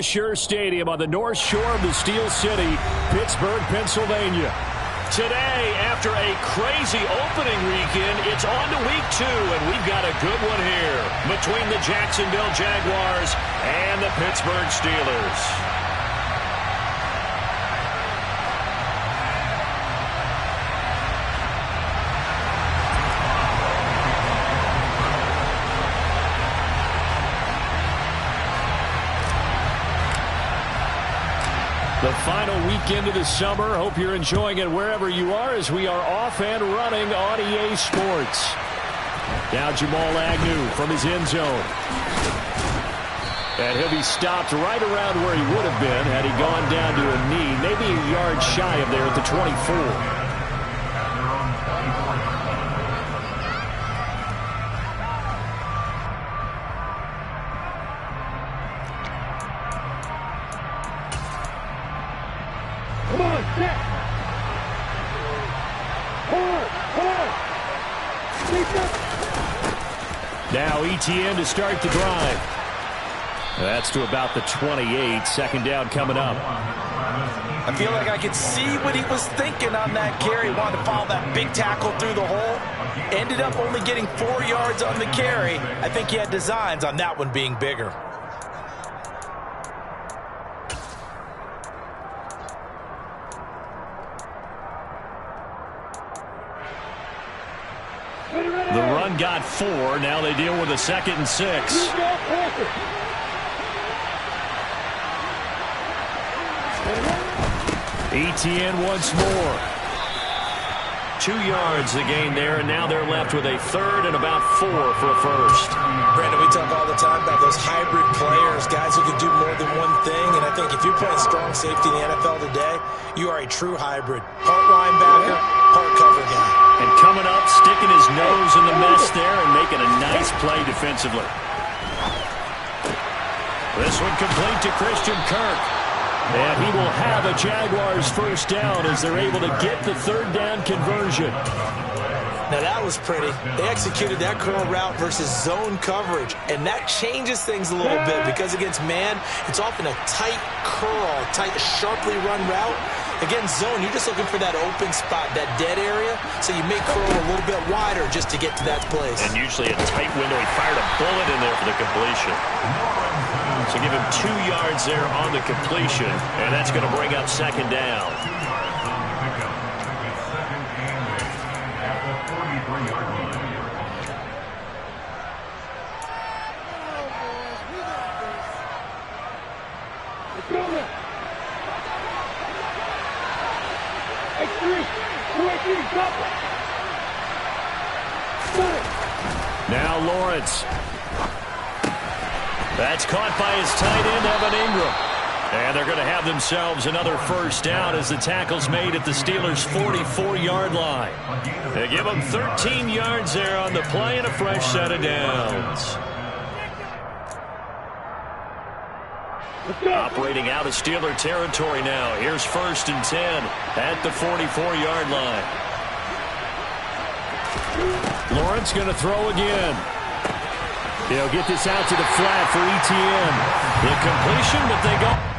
Sure Stadium on the north shore of the Steel City, Pittsburgh, Pennsylvania. Today, after a crazy opening weekend, it's on to week 2, and we've got a good one here between the Jacksonville Jaguars and the Pittsburgh Steelers. The final weekend of the summer. Hope you're enjoying it wherever you are as we are off and running on EA Sports. Now Jamal Agnew from his end zone. And he'll be stopped right around where he would have been had he gone down to a knee, maybe a yard shy of there at the 24. Now ETN to start the drive. That's to about the 28. Second down coming up. I feel like I could see what he was thinking on that carry. Wanted to follow that big tackle through the hole. Ended up only getting 4 yards on the carry. I think he had designs on that one being bigger. The run got 4. Now they deal with a 2nd and 6. ETN once more. 2 yards the gain there, and now they're left with a 3rd and about 4 for a first. Brandon, we talk all the time about those hybrid players, guys who can do more than one thing, and I think if you're playing strong safety in the NFL today, you are a true hybrid. Part linebacker, part cover guy. And coming up, sticking his nose in the mess there and making a nice play defensively. This one complete to Christian Kirk. And he will have a Jaguars first down as they're able to get the 3rd down conversion. Now that was pretty. They executed that curl route versus zone coverage, and that changes things a little bit because against man, it's often a tight curl, tight, sharply run route. Against zone, you're just looking for that open spot, that dead area, so you may curl a little bit wider just to get to that place. And usually a tight window. He fired a bullet in there for the completion. So give him 2 yards there on the completion, and that's going to bring up 2nd down. Now Lawrence. That's caught by his tight end, Evan Ingram. And they're going to have themselves another first down as the tackle's made at the Steelers' 44-yard line. They give them 13 yards there on the play and a fresh set of downs. Operating out of Steeler territory now. Here's 1st and 10 at the 44-yard line. Lawrence going to throw again. He'll get this out to the flat for ETN. The completion, but they go.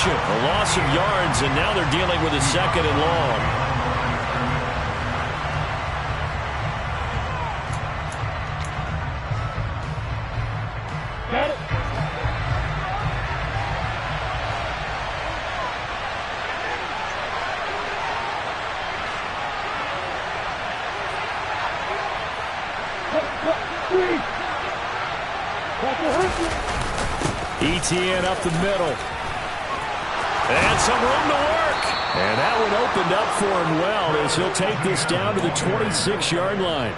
completion, a loss of yards, and now they're dealing with a 2nd and long. ETN up the middle. And some room to work. And that one opened up for him well as he'll take this down to the 26-yard line.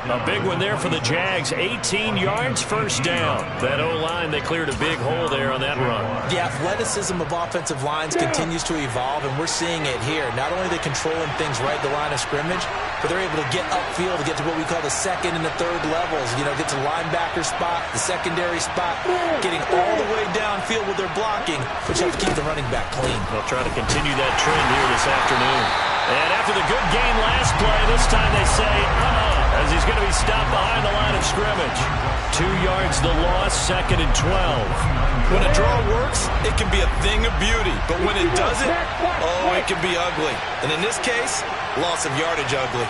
A big one there for the Jags. 18 yards, first down. That O-line, they cleared a big hole there on that run. The athleticism of offensive lines continues to evolve, and we're seeing it here. Not only are they controlling things right at the line of scrimmage, but they're able to get upfield to get to what we call the 2nd and the 3rd levels. You know, get to the linebacker spot, the secondary spot, getting all the way downfield with their blocking, which helps keep the running back clean. They'll try to continue that trend here this afternoon. And after the good game last play, this time they say, as he's going to be stopped behind the line of scrimmage. 2 yards the loss, 2nd and 12. When a draw works, it can be a thing of beauty. But when it doesn't, oh, it can be ugly. And in this case, loss of yardage ugly.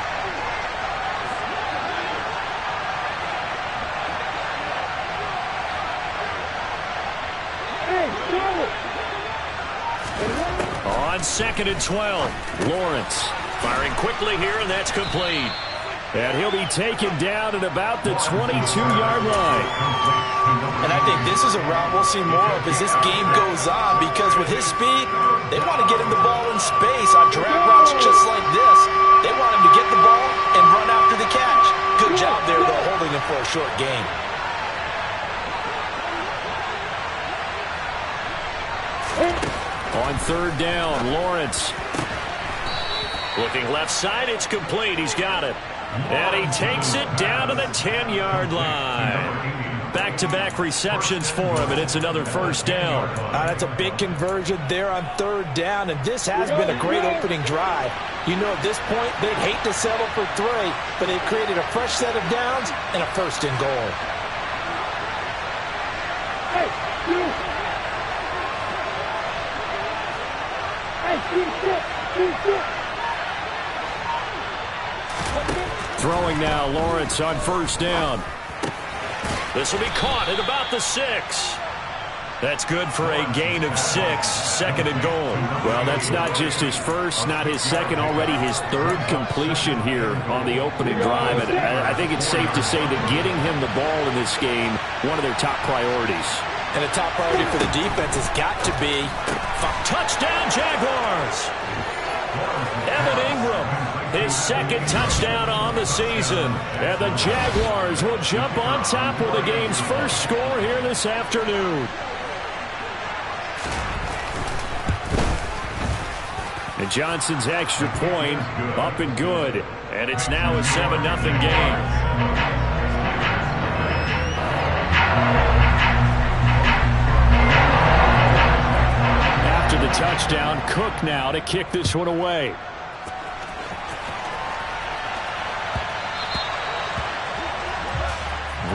On 2nd and 12, Lawrence firing quickly here, and that's complete. And he'll be taken down at about the 22-yard line. And I think this is a route we'll see more of as this game goes on, because with his speed, they want to get him the ball in space on drag routes just like this. They want him to get the ball and run after the catch. Good job there, though, holding him for a short gain. On 3rd down, Lawrence. Looking left side, it's complete. He's got it. And he takes it down to the 10-yard line. Back-to-back receptions for him, and it's another first down. That's a big conversion there on 3rd down, and this has been a great opening drive. You know, at this point, they'd hate to settle for 3, but they've created a fresh set of downs and a 1st and goal. Throwing now, Lawrence on 1st down. This will be caught at about the 6. That's good for a gain of 6, 2nd and goal. Well, that's not just his first, not his second, already his 3rd completion here on the opening drive. And I think it's safe to say that getting him the ball in this game, one of their top priorities. And a top priority for the defense has got to be touchdown Jaguars. Evan Ingram, his 2nd touchdown on the season. And the Jaguars will jump on top with the game's first score here this afternoon. And Johnson's extra point up and good. And it's now a 7-0 game. The touchdown, Cook now to kick this one away.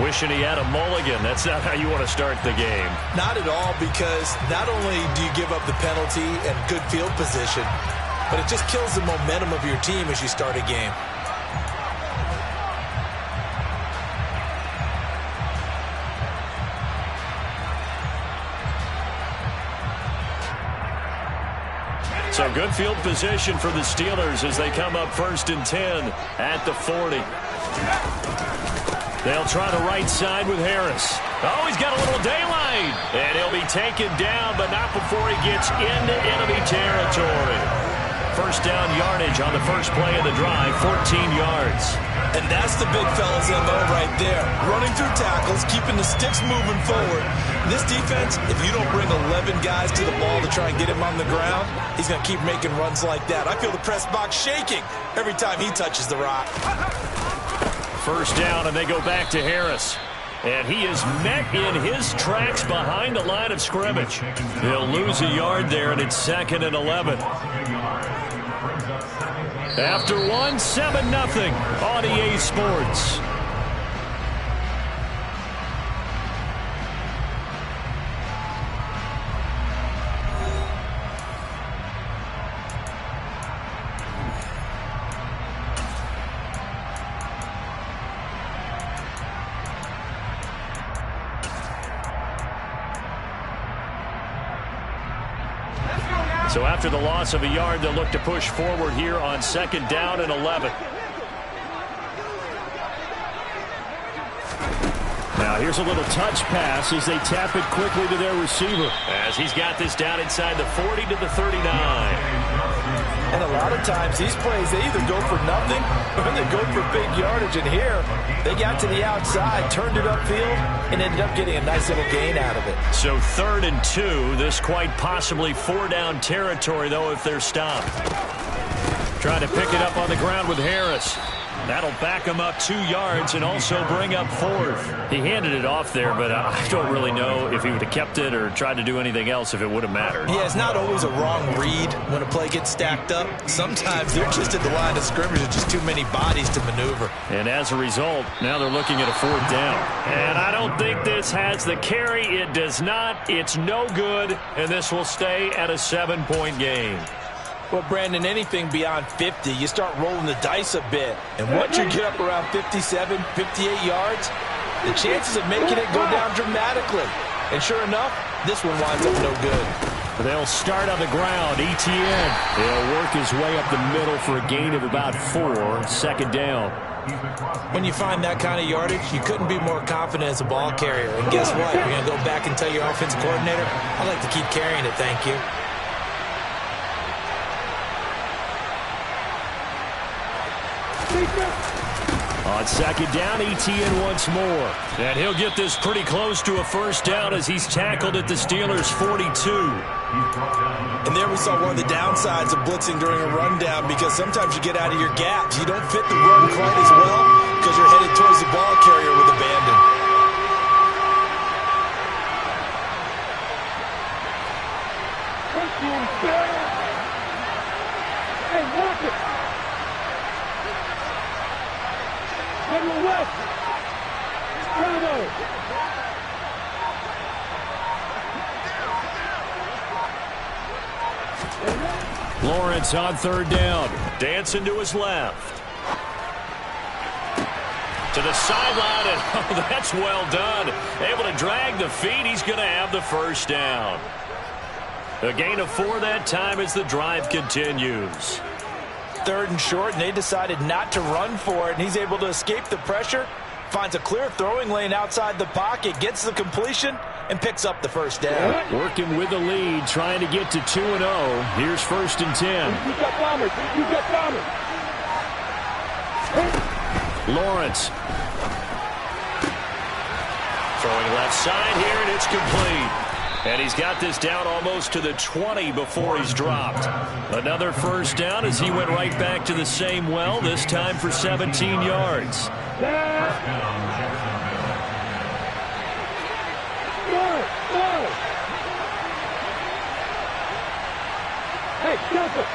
Wishing he had a mulligan. That's not how you want to start the game. Not at all, because not only do you give up the penalty and good field position, but it just kills the momentum of your team as you start a game. So good field position for the Steelers as they come up 1st and 10 at the 40. They'll try the right side with Harris. Oh, he's got a little daylight. And he'll be taken down, but not before he gets into enemy territory. First down yardage on the first play of the drive, 14 yards. And that's the big fella's MO right there. Running through tackles, keeping the sticks moving forward. This defense, if you don't bring 11 guys to the ball to try and get him on the ground, he's going to keep making runs like that. I feel the press box shaking every time he touches the rock. First down, and they go back to Harris. And he is met in his tracks behind the line of scrimmage. They'll lose a yard there, and it's 2nd and 11. After 7-0 on EA Sports. So after the loss of a yard, they'll look to push forward here on 2nd down and 11. Now here's a little touch pass as they tap it quickly to their receiver. As he's got this down inside the 40 to the 39. And a lot of times these plays, they either go for nothing or they go for big yardage. And here, they got to the outside, turned it upfield, and ended up getting a nice little gain out of it. So 3rd and 2. This quite possibly 4-down territory, though, if they're stopped. Trying to pick it up on the ground with Harris. That'll back him up 2 yards and also bring up 4th. He handed it off there, but I don't really know if he would have kept it or tried to do anything else if it would have mattered. Yeah, it's not always a wrong read when a play gets stacked up. Sometimes they're just at the line of scrimmage. There's just too many bodies to maneuver. And as a result, now they're looking at a 4th down. And I don't think this has the carry. It does not. It's no good. And this will stay at a 7-point game. Well, Brandon, anything beyond 50, you start rolling the dice a bit. And once you get up around 57, 58 yards, the chances of making it go down dramatically. And sure enough, this one winds up no good. They'll start on the ground. Etienne. He'll work his way up the middle for a gain of about 4. 2nd down. When you find that kind of yardage, you couldn't be more confident as a ball carrier. And guess what? You're going to go back and tell your offensive coordinator, I'd like to keep carrying it, thank you. On 2nd down, Etienne once more. And he'll get this pretty close to a 1st down as he's tackled at the Steelers' 42. And there we saw one of the downsides of blitzing during a rundown, because sometimes you get out of your gaps. You don't fit the run quite as well because you're headed towards the ball carrier with abandon. Hey, watch it! Left. Bravo. Lawrence on 3rd down. Dancing to his left. To the sideline, and oh, that's well done. Able to drag the feet. He's going to have the 1st down. A gain of 4 that time as the drive continues. 3rd and short, and they decided not to run for it, and he's able to escape the pressure, finds a clear throwing lane outside the pocket, gets the completion, and picks up the 1st down. Working with the lead, trying to get to 2-0. Here's 1st and 10. You got bombers. You got bombers. Lawrence. Throwing left side here, and it's complete. And he's got this down almost to the 20 before he's dropped. Another 1st down as he went right back to the same well, this time for 17 yards. Hey, Joseph.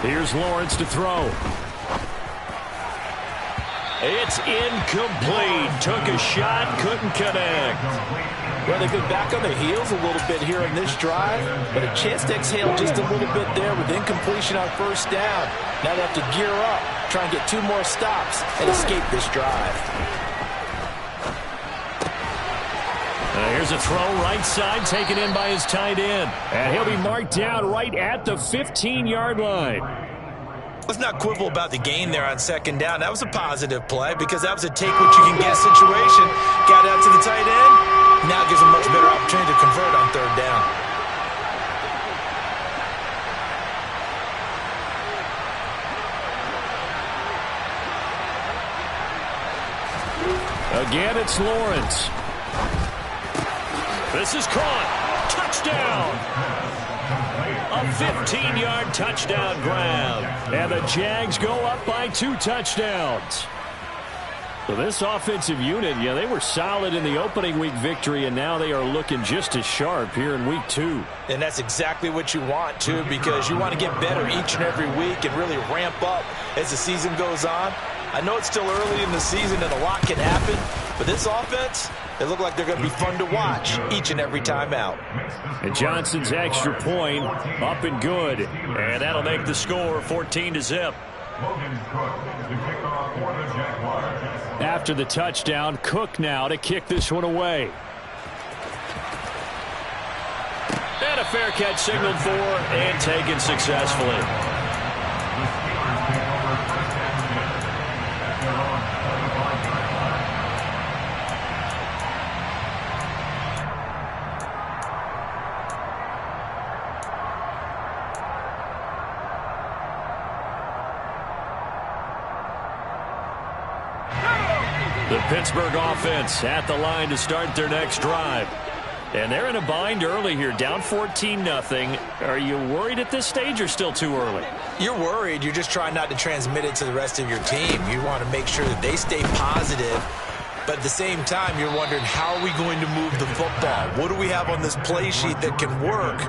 Here's Lawrence to throw. It's incomplete. Took a shot, couldn't connect. Well, they've been back on their heels a little bit here in this drive, but a chance to exhale just a little bit there with incompletion on 1st down. Now they have to gear up, try and get 2 more stops and escape this drive. Here's a throw right side, taken in by his tight end. And he'll be marked down right at the 15-yard line. Let's not quibble about the gain there on 2nd down. That was a positive play because that was a take-what-you-can-get situation. Got out to the tight end. Now gives him much better opportunity to convert on 3rd down. Again, it's Lawrence. This is caught. Touchdown. A 15-yard touchdown grab. And the Jags go up by 2 touchdowns. So this offensive unit, yeah, they were solid in the opening week victory, and now they are looking just as sharp here in week 2. And that's exactly what you want, too, because you want to get better each and every week and really ramp up as the season goes on. I know it's still early in the season and a lot can happen, but this offense, they look like they're going to be fun to watch each and every time out. And Johnson's extra point up and good. And that'll make the score 14-0. After the touchdown, Cook now to kick this one away. And a fair catch signaled for and taken successfully. The Pittsburgh offense at the line to start their next drive. And they're in a bind early here, down 14-0. Are you worried at this stage or still too early? You're worried. You're just trying not to transmit it to the rest of your team. You want to make sure that they stay positive. But at the same time, you're wondering, how are we going to move the football? What do we have on this play sheet that can work?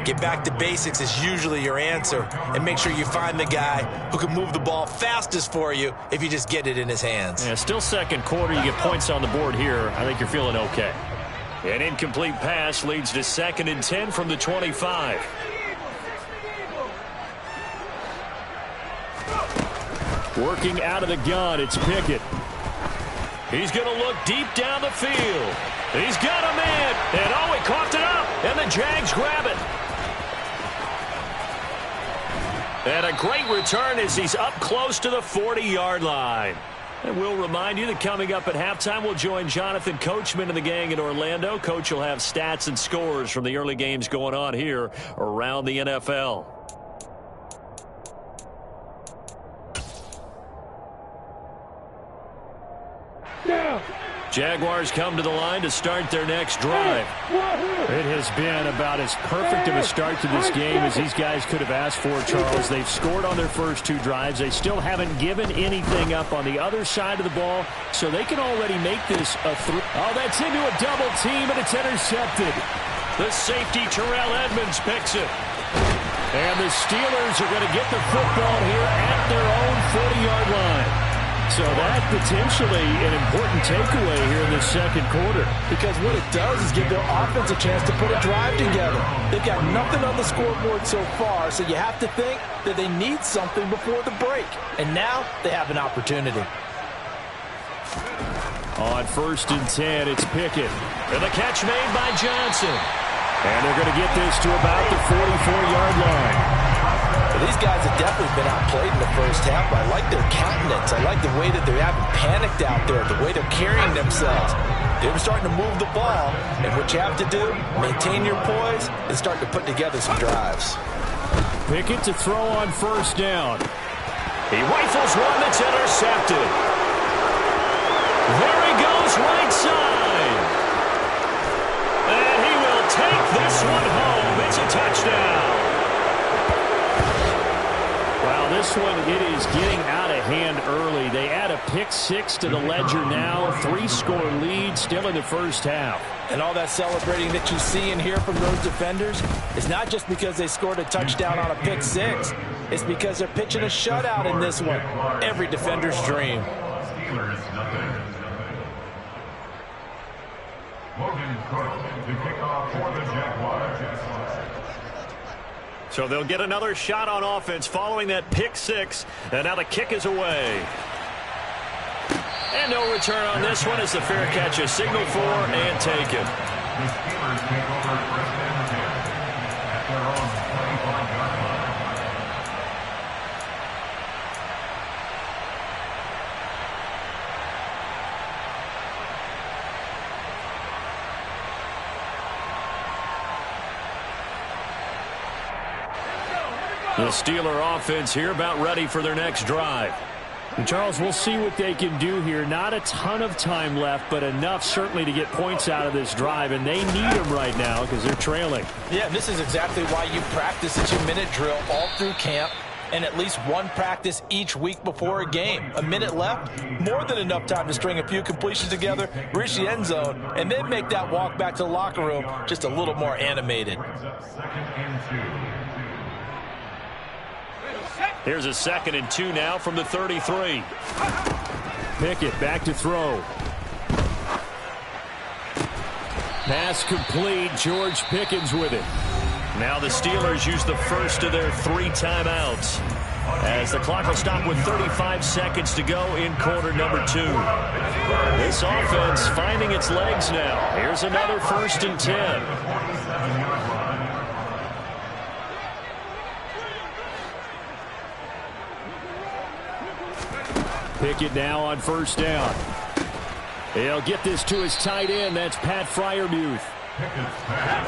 Get back to basics is usually your answer. And make sure you find the guy who can move the ball fastest for you if you just get it in his hands. Yeah, still second quarter. You get points on the board here. I think you're feeling okay. An incomplete pass leads to 2nd and 10 from the 25. Working out of the gun, it's Pickett. He's going to look deep down the field. He's got a man. And oh, he coughed it up. And the Jags grab it. And a great return as he's up close to the 40-yard line. And we'll remind you that coming up at halftime, we'll join Jonathan Coachman and the gang in Orlando. Coach will have stats and scores from the early games going on here around the NFL. Down. Jaguars come to the line to start their next drive. It has been about as perfect of a start to this game as these guys could have asked for, Charles. They've scored on their first 2 drives. They still haven't given anything up on the other side of the ball, so they can already make this a 3. Oh, that's into a double team, and it's intercepted. The safety, Terrell Edmonds, picks it. And the Steelers are going to get the football here at their own 40-yard line. So that potentially an important takeaway here in the second quarter. Because what it does is give their offense a chance to put a drive together. They've got nothing on the scoreboard so far, so you have to think that they need something before the break. And now they have an opportunity. On 1st and 10, it's Pickett. And the catch made by Johnson. And they're going to get this to about the 44-yard line. Well, these guys have definitely been outplayed in the first half, but I like their countenance. I like the way that they haven't panicked out there, the way they're carrying themselves. They're starting to move the ball, and what you have to do, maintain your poise and start to put together some drives. Pickett to throw on 1st down. He rifles one that's intercepted. There he goes, right side. And he will take this one home. It's a touchdown. Wow, this one, it is getting out of hand early. They add a pick 6 to the ledger now. 3-score lead still in the first half. And all that celebrating that you see and hear from those defenders is not just because they scored a touchdown on a pick 6. It's because they're pitching a shutout in this one. Every defender's dream. So they'll get another shot on offense following that pick 6. And now the kick is away. And no return on this one as the fair catch is signaled for and taken. The Steeler offense here about ready for their next drive. And Charles, we'll see what they can do here. Not a ton of time left, but enough certainly to get points out of this drive, and they need them right now because they're trailing. Yeah, and this is exactly why you practice a 2-minute drill all through camp and at least one practice each week before a game. A minute left, more than enough time to string a few completions together, reach the end zone, and then make that walk back to the locker room just a little more animated. Here's a 2nd and 2 now from the 33. Pickett back to throw. Pass complete. George Pickens with it. Now the Steelers use the first of their 3 timeouts as the clock will stop with 35 seconds to go in quarter number 2. This offense finding its legs now. Here's another 1st and 10. Pickett now on first down. He'll get this to his tight end. That's Pat Freiermuth.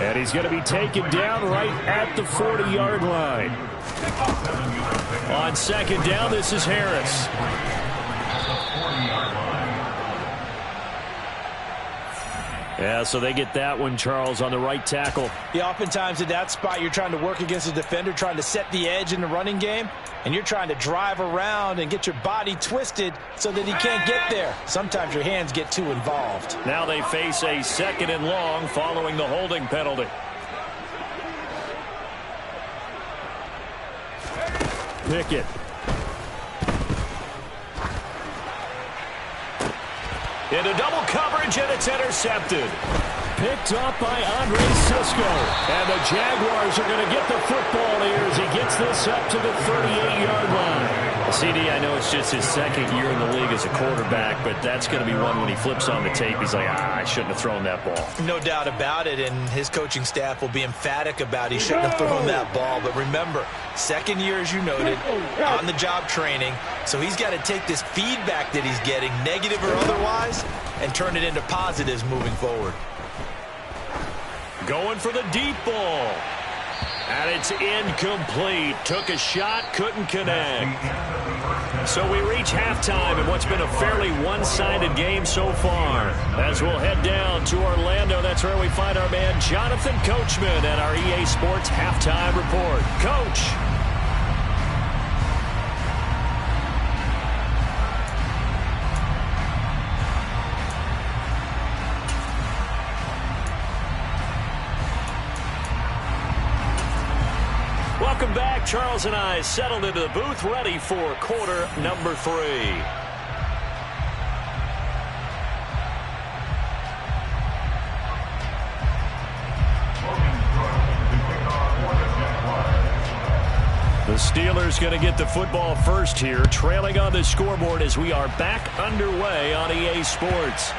And he's going to be taken down right at the 40-yard line. On second down, this is Harris. Yeah, so they get that one, Charles, on the right tackle. Yeah, oftentimes in that spot, you're trying to work against a defender, trying to set the edge in the running game, and you're trying to drive around and get your body twisted so that he can't get there. Sometimes your hands get too involved. Now they face a 2nd and long following the holding penalty. Pickett. Into double coverage, and it's intercepted. Picked up by Andre Sisco. And the Jaguars are going to get the football here as he gets this up to the 38-yard line. CD, I know it's just his 2nd year in the league as a quarterback, but that's going to be one when he flips on the tape. He's like, I shouldn't have thrown that ball. No doubt about it, and his coaching staff will be emphatic about he shouldn't have thrown that ball. But remember, 2nd year, as you noted, on-the-job training, so he's got to take this feedback that he's getting, negative or otherwise, and turn it into positives moving forward. Going for the deep ball. And it's incomplete. Took a shot, couldn't connect. So we reach halftime in what's been a fairly one-sided game so far. As we'll head down to Orlando, that's where we find our man Jonathan Coachman at our EA Sports Halftime Report. Coach. Welcome back. Charles and I settled into the booth, ready for quarter number 3. The Steelers going to get the football first here, trailing on the scoreboard as we are back underway on EA Sports.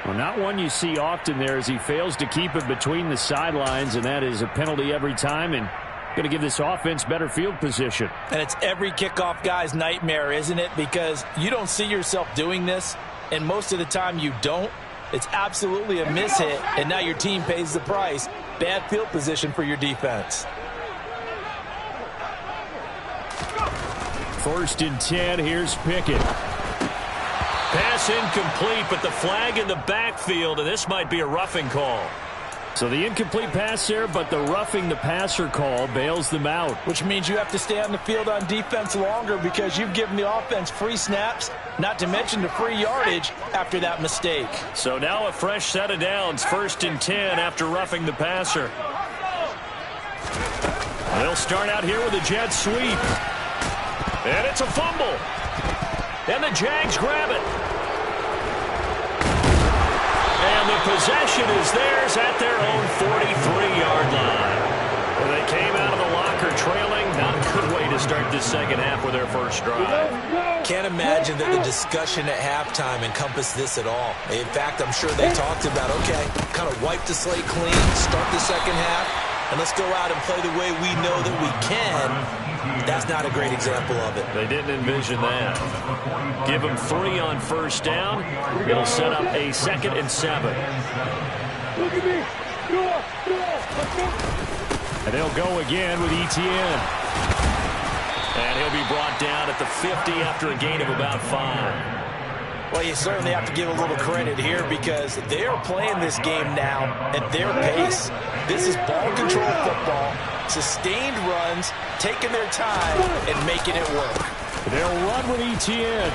Well, not one you see often there as he fails to keep it between the sidelines, and that is a penalty every time, and going to give this offense better field position. And it's every kickoff guy's nightmare, isn't it? Because you don't see yourself doing this, and most of the time you don't. It's absolutely a mishit, and now your team pays the price. Bad field position for your defense. 1st and 10, here's Pickett. Pass incomplete, but the flag in the backfield, and this might be a roughing call. So the incomplete pass there, but the roughing the passer call bails them out. Which means you have to stay on the field on defense longer because you've given the offense free snaps, not to mention the free yardage after that mistake. So now a fresh set of downs, 1st and 10 after roughing the passer. They'll start out here with a jet sweep. And it's a fumble. And the Jags grab it. And the possession is theirs at their own 43-yard line. Well, they came out of the locker trailing. Not a good way to start this second half with their first drive. Can't imagine that the discussion at halftime encompassed this at all. In fact, I'm sure they talked about, okay, kind of wipe the slate clean, start the second half, and let's go out and play the way we know that we can. That's not a great example of it. They didn't envision that. Give them 3 on first down. It'll set up a 2nd and 7. Look at me. And they'll go again with Etienne. And he'll be brought down at the 50 after a gain of about 5. Well, you certainly have to give a little credit here because they are playing this game now at their pace. This is ball control football, sustained runs, taking their time, and making it work. They'll run with Etienne.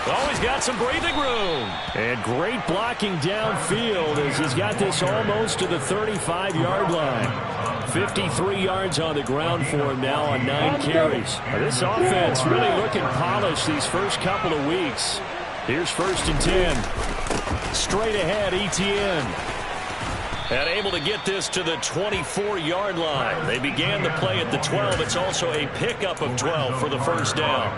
Always got some breathing room. And great blocking downfield as he's got this almost to the 35-yard line. 53 yards on the ground for him now on 9 carries. This offense really looking polished these first couple of weeks. Here's 1st and 10. Straight ahead, Etienne. And able to get this to the 24-yard line. They began the play at the 12. It's also a pickup of 12 for the first down.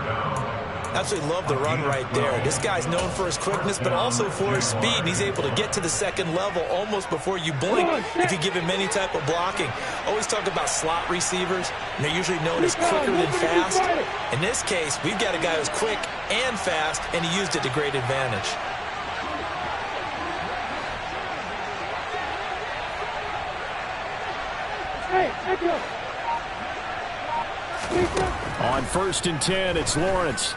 Absolutely love the run right there. This guy's known for his quickness, but also for his speed. And he's able to get to the second level almost before you blink if you give him any type of blocking. Always talk about slot receivers, and they're usually known as quicker than fast. In this case, we've got a guy who's quick and fast, and he used it to great advantage. On 1st and 10, it's Lawrence.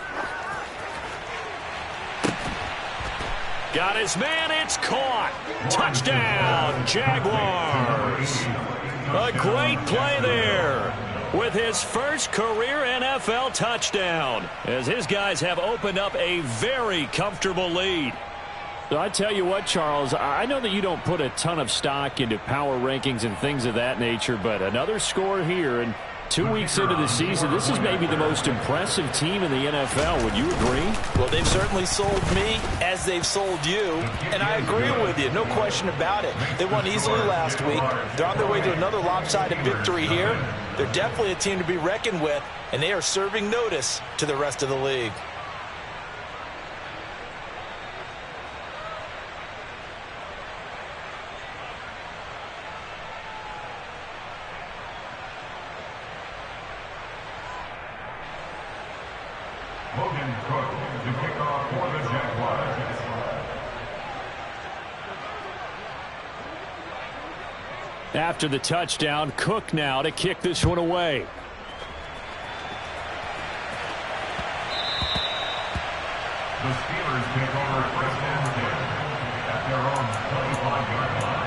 Got his man, it's caught. Touchdown, Jaguars. A great play there with his first career NFL touchdown, as his guys have opened up a very comfortable lead. So I tell you what, Charles, I know that you don't put a ton of stock into power rankings and things of that nature, but another score here, and 2 weeks into the season, this is maybe the most impressive team in the NFL. Would you agree? Well, they've certainly sold me as they've sold you, and I agree with you, no question about it. They won easily last week. They're on their way to another lopsided victory here. They're definitely a team to be reckoned with, and they are serving notice to the rest of the league. After the touchdown, Cook now to kick this one away. The Steelers take over 1st and 10 at their own 25-yard line.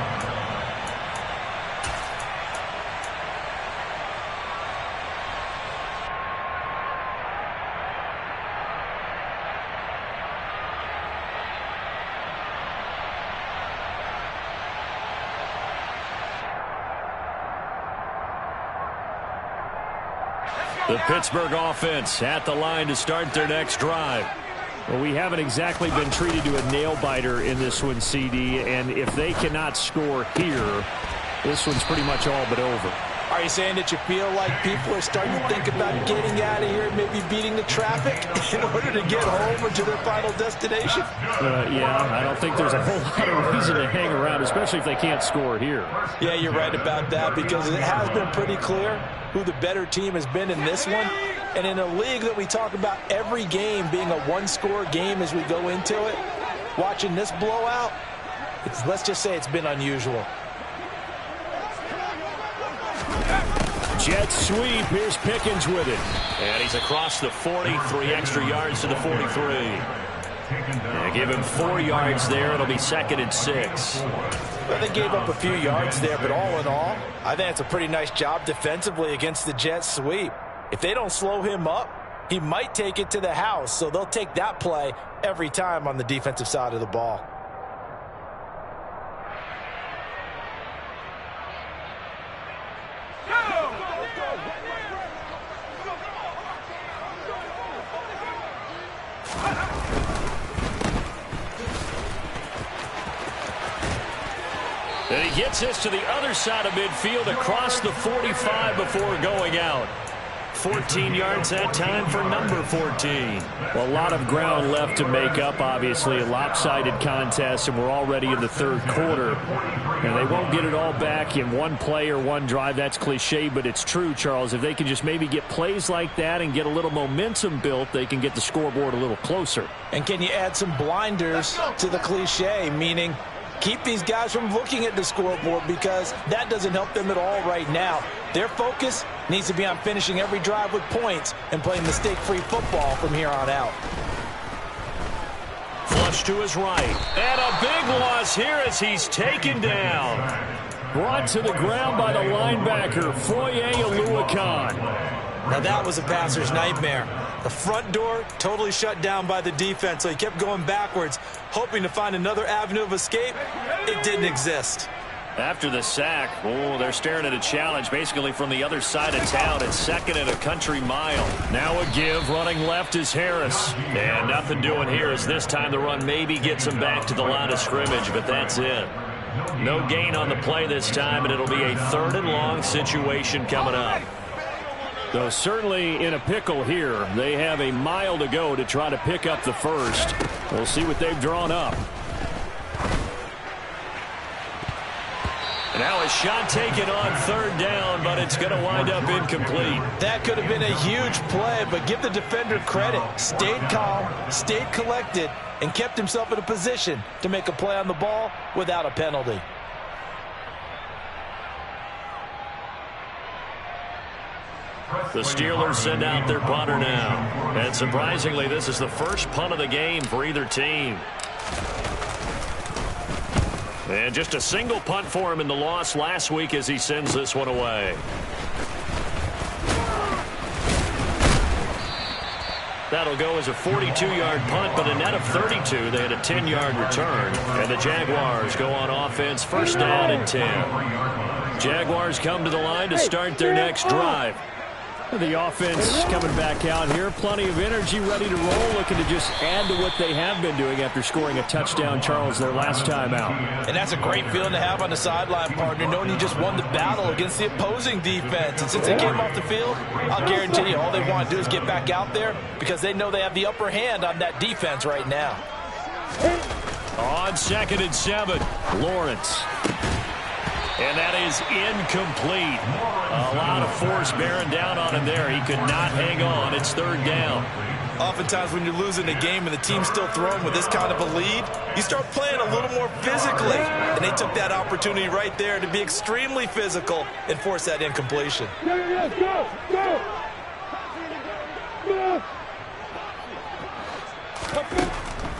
The Pittsburgh offense at the line to start their next drive. Well, we haven't exactly been treated to a nail-biter in this one, CD, and if they cannot score here, this one's pretty much all but over. Are you saying that you feel like people are starting to think about getting out of here and maybe beating the traffic in order to get home or to their final destination? Yeah, I don't think there's a whole lot of reason to hang around, especially if they can't score here. Yeah, you're right about that, because it has been pretty clear who the better team has been in this one. And in a league that we talk about every game being a one-score game as we go into it, watching this blowout, let's just say it's been unusual. Jet sweep. Here's Pickens with it. And he's across the 40, 3 extra yards to the 43. Yeah, give him 4 yards there. It'll be 2nd and 6. Well, they gave up a few yards there, but all in all, I think it's a pretty nice job defensively against the jet sweep. If they don't slow him up, he might take it to the house, so they'll take that play every time on the defensive side of the ball. And he gets this to the other side of midfield across the 45 before going out. 14 yards that time for number 14. Well, a lot of ground left to make up, obviously. A lopsided contest, and we're already in the 3rd quarter. And they won't get it all back in one play or one drive. That's cliche, but it's true, Charles. If they can just maybe get plays like that and get a little momentum built, they can get the scoreboard a little closer. And can you add some blinders to the cliche, meaning keep these guys from looking at the scoreboard, because that doesn't help them at all right now. Their focus needs to be on finishing every drive with points and playing mistake-free football from here on out. Flush to his right. And a big loss here as he's taken down. Brought to the ground by the linebacker, Foye Oluwakan. Now that was a passer's nightmare. The front door totally shut down by the defense, so he kept going backwards, hoping to find another avenue of escape. It didn't exist. After the sack, they're staring at a challenge basically from the other side of town. It's 2nd and a country mile. Now a give. Running left is Harris. And nothing doing here as this time the run maybe gets him back to the line of scrimmage, but that's it. No gain on the play this time, and it'll be a 3rd and long situation coming up. Though certainly in a pickle here. They have a mile to go to try to pick up the first. We'll see what they've drawn up. Now a shot taken on third down, but it's going to wind up incomplete. That could have been a huge play, but give the defender credit. Stayed calm, stayed collected, and kept himself in a position to make a play on the ball without a penalty. The Steelers send out their punter now. And surprisingly, this is the first punt of the game for either team. And just a single punt for him in the loss last week as he sends this one away. That'll go as a 42-yard punt, but a net of 32. They had a 10-yard return. And the Jaguars go on offense, first down and 10. Jaguars come to the line to start their next drive. The offense coming back out here. Plenty of energy, ready to roll, looking to just add to what they have been doing after scoring a touchdown, Charles, their last time out. And that's a great feeling to have on the sideline, partner, knowing you just won the battle against the opposing defense. And since they came off the field, I'll guarantee you all they want to do is get back out there because they know they have the upper hand on that defense right now. On 2nd and 7, Lawrence. And that is incomplete. A lot of force bearing down on him there. He could not hang on. It's third down. Oftentimes when you're losing a game and the team's still throwing with this kind of a lead, you start playing a little more physically. And they took that opportunity right there to be extremely physical and force that incompletion.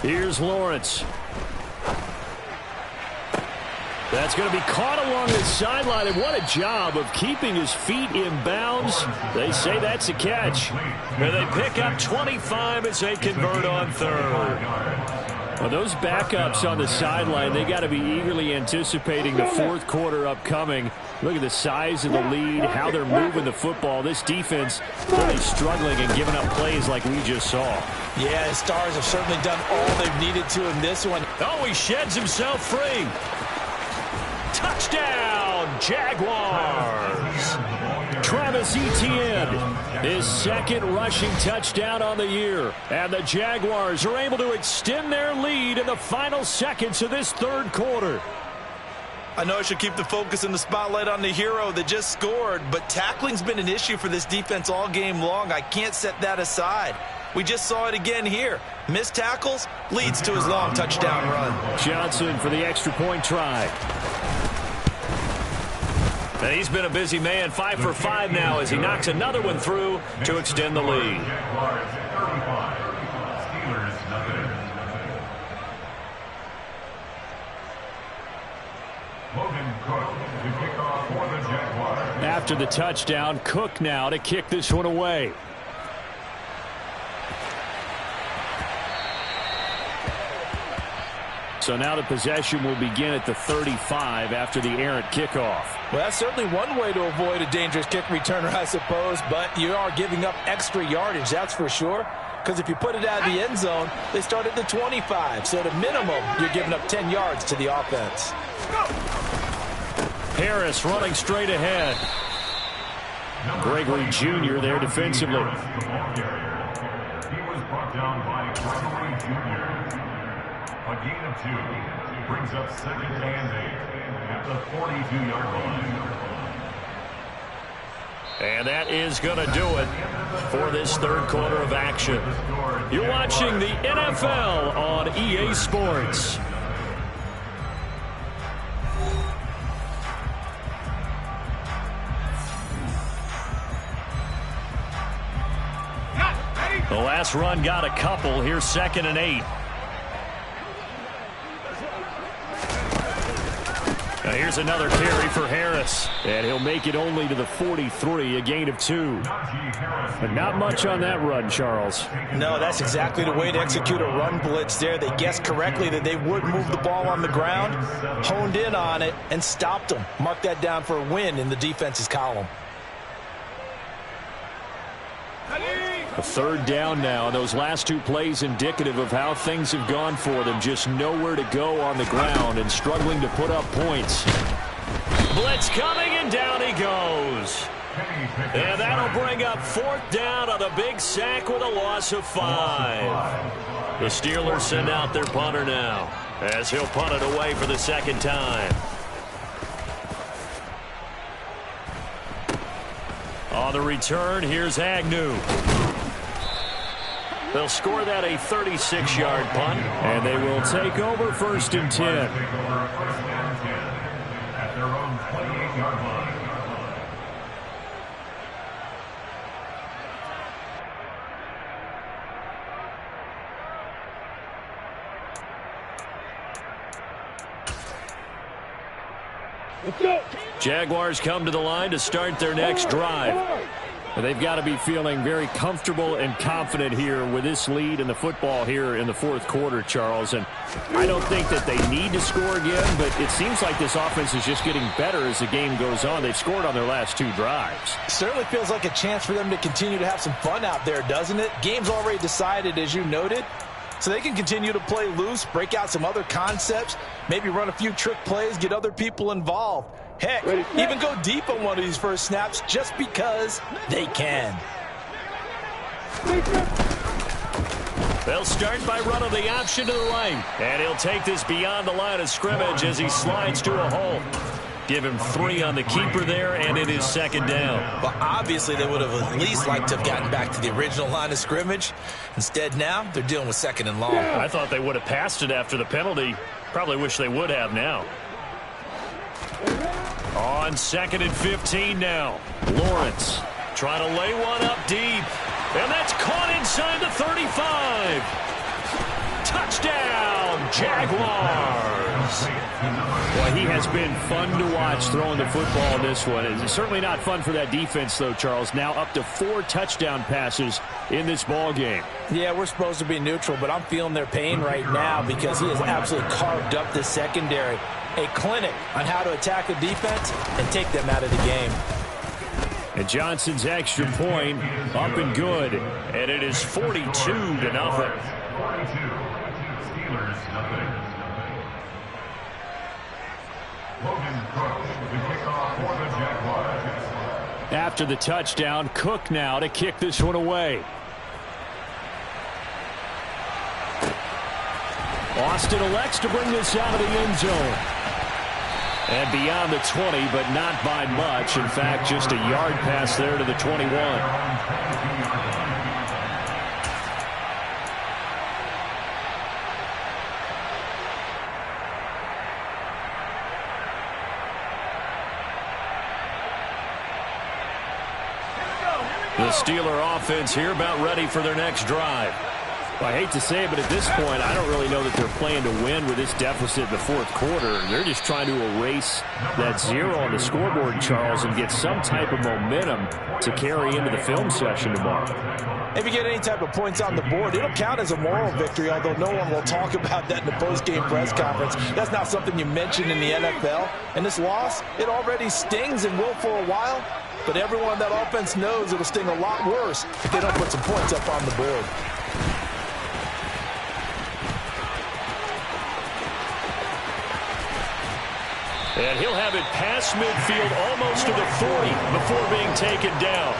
Here's Lawrence. That's going to be caught along the sideline, and what a job of keeping his feet in bounds. They say that's a catch. And they pick up 25 as they convert on third. Well, those backups on the sideline, they got to be eagerly anticipating the fourth quarter upcoming. Look at the size of the lead, how they're moving the football. This defense really struggling and giving up plays like we just saw. Yeah, the Stars have certainly done all they've needed to in this one. Oh, he sheds himself free. Touchdown, Jaguars. Travis Etienne, his second rushing touchdown on the year. And the Jaguars are able to extend their lead in the final seconds of this third quarter. I know I should keep the focus and the spotlight on the hero that just scored, but tackling's been an issue for this defense all game long. I can't set that aside. We just saw it again here. Missed tackles leads to his long touchdown run. Johnson for the extra point try. And he's been a busy man, 5 for 5 now as he knocks another one through to extend the lead. After the touchdown, Cook now to kick this one away. So now the possession will begin at the 35 after the errant kickoff. Well, that's certainly one way to avoid a dangerous kick returner, I suppose, but you are giving up extra yardage, that's for sure. Because if you put it out of the end zone, they start at the 25. So at a minimum, you're giving up 10 yards to the offense. Harris running straight ahead. Gregory Jr. there defensively. He was brought down by Gregory Jr. A gain of 2 brings up 2nd and 8 at the 42-yard line. And that is going to do it for this third quarter of action. You're watching the NFL on EA Sports. The last run got a couple. Here's 2nd and 8. Now here's another carry for Harris. And he'll make it only to the 43, a gain of 2. But not much on that run, Charles. No, that's exactly the way to execute a run blitz there. They guessed correctly that they would move the ball on the ground, honed in on it, and stopped them. Mark that down for a win in the defense's column. A third down now. Those last 2 plays indicative of how things have gone for them. Just nowhere to go on the ground and struggling to put up points. Blitz coming, and down he goes. And that'll bring up 4th down on the big sack with a loss of 5. The Steelers send out their punter now, as he'll punt it away for the 2nd time. On the return, here's Agnew. They'll score that a 36-yard punt. And they will take over 1st and 10. At their own 28-yard line. Let's go. Jaguars come to the line to start their next drive. They've got to be feeling very comfortable and confident here with this lead in the football here in the 4th quarter, Charles. And I don't think that they need to score again, but it seems like this offense is just getting better as the game goes on. They've scored on their last 2 drives. Certainly feels like a chance for them to continue to have some fun out there, doesn't it? Game's already decided, as you noted. So they can continue to play loose, break out some other concepts, maybe run a few trick plays, get other people involved. Heck, even go deep on one of these first snaps just because they can. They'll start by running the option to the right. And he'll take this beyond the line of scrimmage as he slides to a hole. Give him 3 on the keeper there, and it is 2nd down. Well, obviously they would have at least liked to have gotten back to the original line of scrimmage. Instead now, they're dealing with 2nd and long. I thought they would have passed it after the penalty. Probably wish they would have now. On 2nd and 15 now. Lawrence trying to lay one up deep. And that's caught inside the 35. Touchdown, Jaguars. Well, he has been fun to watch throwing the football in this one. It's certainly not fun for that defense, though, Charles. Now up to 4 touchdown passes in this ball game. Yeah, we're supposed to be neutral, but I'm feeling their pain right now because he has absolutely carved up the secondary. A clinic on how to attack a defense and take them out of the game. And Johnson's extra point up and good. And it is 42-0. 42. Steelers, nothing. Logan Cook, the kickoff for the Jaguars. After the touchdown, Cook now to kick this one away. Austin elects to bring this out of the end zone. And beyond the 20, but not by much. In fact, just a yard pass there to the 21. The Steeler offense here about ready for their next drive. Well, I hate to say it, but at this point, I don't really know that they're playing to win with this deficit in the 4th quarter. They're just trying to erase that 0 on the scoreboard, Charles, and get some type of momentum to carry into the film session tomorrow. If you get any type of points on the board, it'll count as a moral victory, although no one will talk about that in the post-game press conference. That's not something you mention in the NFL. And this loss, it already stings and will for a while, but everyone on that offense knows it'll sting a lot worse if they don't put some points up on the board. And he'll have it past midfield almost to the 40 before being taken down.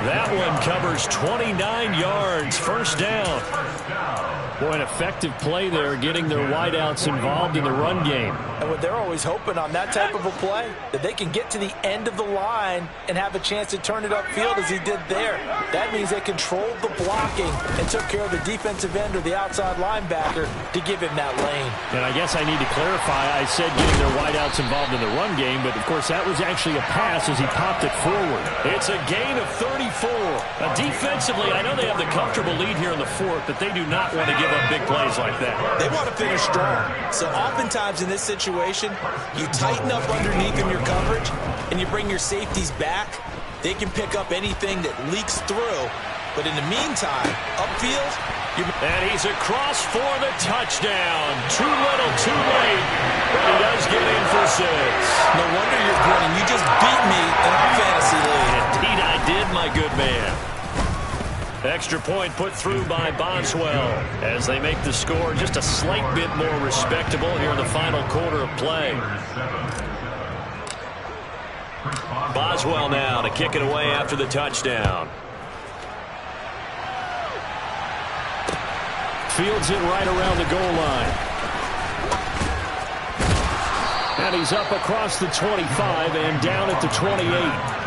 That one covers 29 yards, 1st down. Boy, an effective play there, getting their wideouts involved in the run game. And what they're always hoping on that type of a play, that they can get to the end of the line and have a chance to turn it upfield as he did there. That means they controlled the blocking and took care of the defensive end or the outside linebacker to give him that lane. And I guess I need to clarify, I said getting their wideouts involved in the run game, but of course that was actually a pass as he popped it forward. It's a gain of 34. Defensively, I know they have the comfortable lead here in the 4th, but they do not want to give up big plays like that. They want to finish strong. So oftentimes in this situation, you tighten up underneath in your coverage and you bring your safeties back. They can pick up anything that leaks through. But in the meantime, upfield, and he's across for the touchdown. Too little, too late. But he does get in for 6. No wonder you're grinning. You just beat me in our fantasy league. Indeed I did, my good man. Extra point put through by Boswell as they make the score just a slight bit more respectable here in the final quarter of play. Boswell now to kick it away after the touchdown. Fields it right around the goal line. And he's up across the 25 and down at the 28.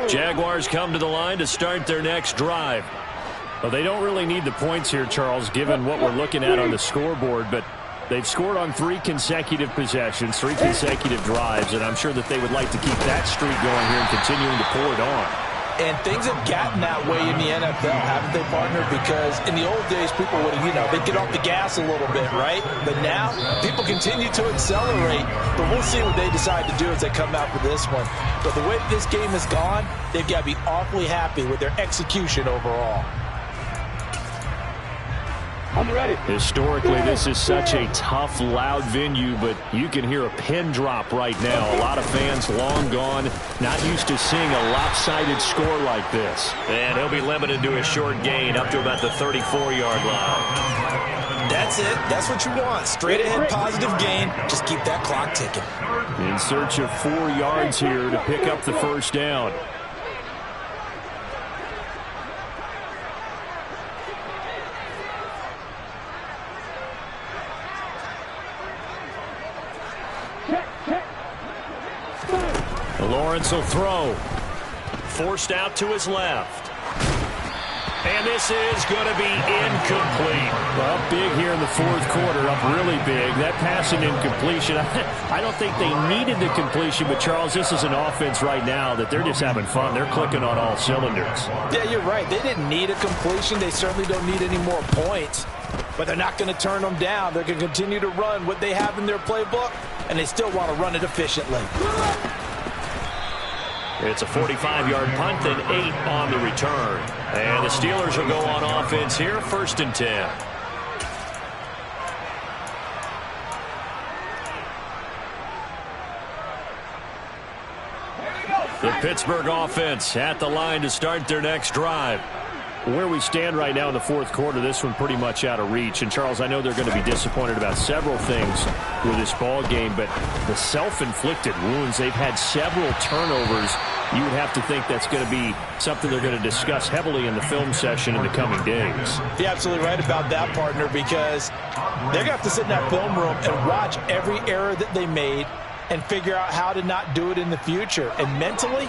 Jaguars come to the line to start their next drive. Well, they don't really need the points here, Charles, given what we're looking at on the scoreboard, but they've scored on 3 consecutive possessions, 3 consecutive drives, and I'm sure that they would like to keep that streak going here and continuing to pour it on. And things have gotten that way in the NFL, haven't they, partner? Because in the old days, people would, they'd get off the gas a little bit, right? But now, people continue to accelerate. But we'll see what they decide to do as they come out for this one. But the way this game has gone, they've got to be awfully happy with their execution overall. I'm ready. Historically, this is such a tough, loud venue, but you can hear a pin drop right now. A lot of fans long gone, not used to seeing a lopsided score like this. And he'll be limited to a short gain up to about the 34-yard line. That's it. That's what you want. Straight ahead positive gain. Just keep that clock ticking. In search of 4 yards here to pick up the first down. Lawrence will throw. Forced out to his left. And this is going to be incomplete. Well, big here in the fourth quarter, up really big. That pass and incompletion, I don't think they needed the completion, but Charles, this is an offense right now that they're just having fun. They're clicking on all cylinders. Yeah, you're right. They didn't need a completion. They certainly don't need any more points. But they're not going to turn them down. They're going to continue to run what they have in their playbook, and they still want to run it efficiently. It's a 45-yard punt, then 8 on the return. And the Steelers will go on offense here, 1st and 10. The Pittsburgh offense at the line to start their next drive. Where we stand right now in the fourth quarter, this one pretty much out of reach. And, Charles, I know they're going to be disappointed about several things with this ball game, but the self-inflicted wounds, they've had several turnovers. You would have to think that's going to be something they're going to discuss heavily in the film session in the coming days. You're absolutely right about that, partner, because they're going to have to sit in that film room and watch every error that they made and figure out how to not do it in the future. And mentally,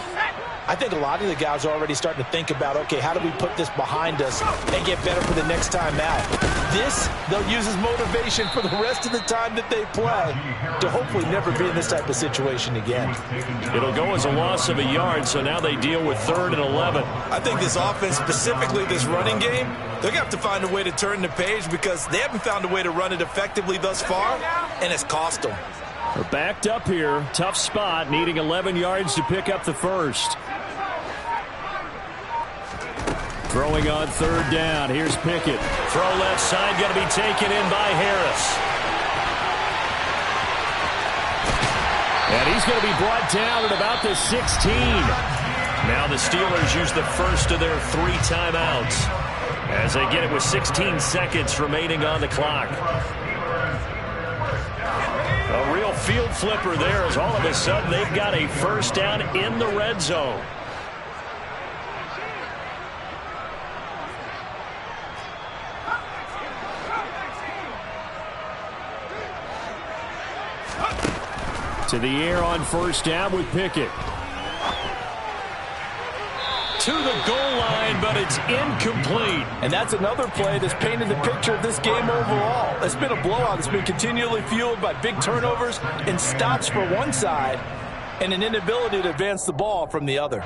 I think a lot of the guys are already starting to think about, okay, how do we put this behind us and get better for the next time out? This, they'll use as motivation for the rest of the time that they play to hopefully never be in this type of situation again. It'll go as a loss of a yard, so now they deal with 3rd and 11. I think this offense, specifically this running game, they're going to have to find a way to turn the page because they haven't found a way to run it effectively thus far, and it's cost them. They're backed up here. Tough spot, needing 11 yards to pick up the first. Throwing on 3rd down. Here's Pickett. Throw left side, going to be taken in by Harris. And he's going to be brought down at about the 16. Now the Steelers use the first of their 3 timeouts as they get it with 16 seconds remaining on the clock. A real field flipper there as all of a sudden they've got a first down in the red zone. To the air on first down with Pickett. To the goal line, but it's incomplete. And that's another play that's painted the picture of this game overall. It's been a blowout. It's been continually fueled by big turnovers and stops for one side and an inability to advance the ball from the other.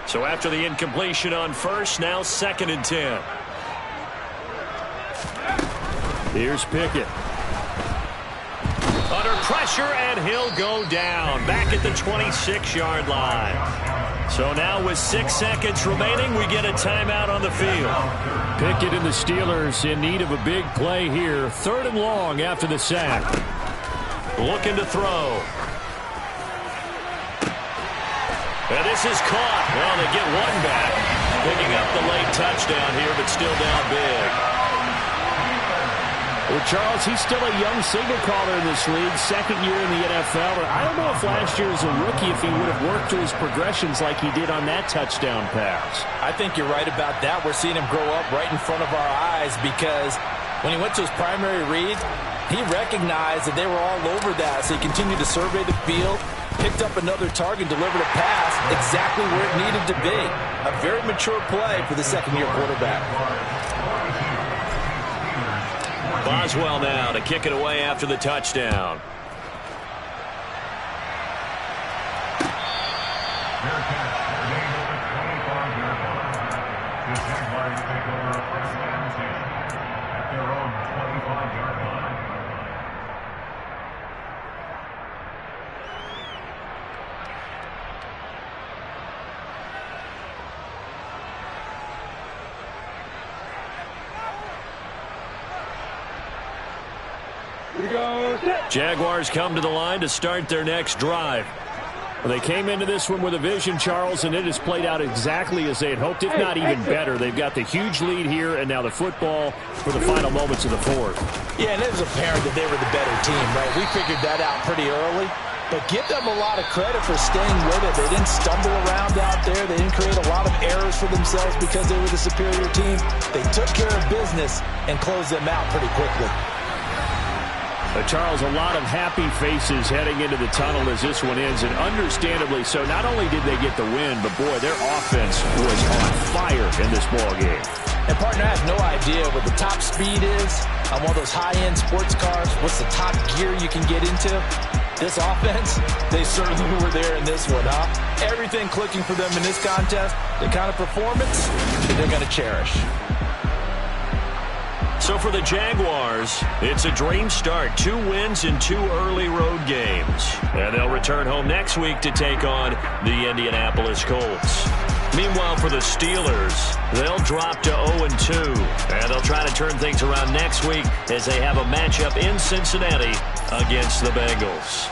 So after the incompletion on first, now 2nd and 10. Here's Pickett. Under pressure, and he'll go down back at the 26-yard line. So now with 6 seconds remaining, we get a timeout on the field. Pickett and the Steelers in need of a big play here. 3rd and long after the sack. Looking to throw. And this is caught. Well, they get one back. Picking up the late touchdown here, but still down big. Well, Charles, he's still a young signal caller in this league, second year in the NFL. But I don't know if last year as a rookie, if he would have worked through his progressions like he did on that touchdown pass. I think you're right about that. We're seeing him grow up right in front of our eyes because when he went to his primary read, he recognized that they were all over that. So he continued to survey the field, picked up another target, delivered a pass exactly where it needed to be. A very mature play for the second-year quarterback. Boswell now to kick it away after the touchdown. Their catch, made at the 25-yard line. The Jaguars take over a first and 10 at their own 25-yard line. Jaguars come to the line to start their next drive. Well, they came into this one with a vision, Charles, and it has played out exactly as they had hoped, if not even better. They've got the huge lead here, and now the football for the final moments of the fourth. Yeah, and it was apparent that they were the better team, right? We figured that out pretty early. But give them a lot of credit for staying with it. They didn't stumble around out there. They didn't create a lot of errors for themselves because they were the superior team. They took care of business and closed them out pretty quickly. Charles, a lot of happy faces heading into the tunnel as this one ends, and understandably so. Not only did they get the win, but, boy, their offense was on fire in this ball game. And, partner, I have no idea what the top speed is on one of those high-end sports cars. What's the top gear you can get into? This offense, they certainly were there in this one, huh? Everything clicking for them in this contest, the kind of performance that they're going to cherish. So for the Jaguars, it's a dream start. 2 wins in 2 early road games. And they'll return home next week to take on the Indianapolis Colts. Meanwhile, for the Steelers, they'll drop to 0-2. And they'll try to turn things around next week as they have a matchup in Cincinnati against the Bengals.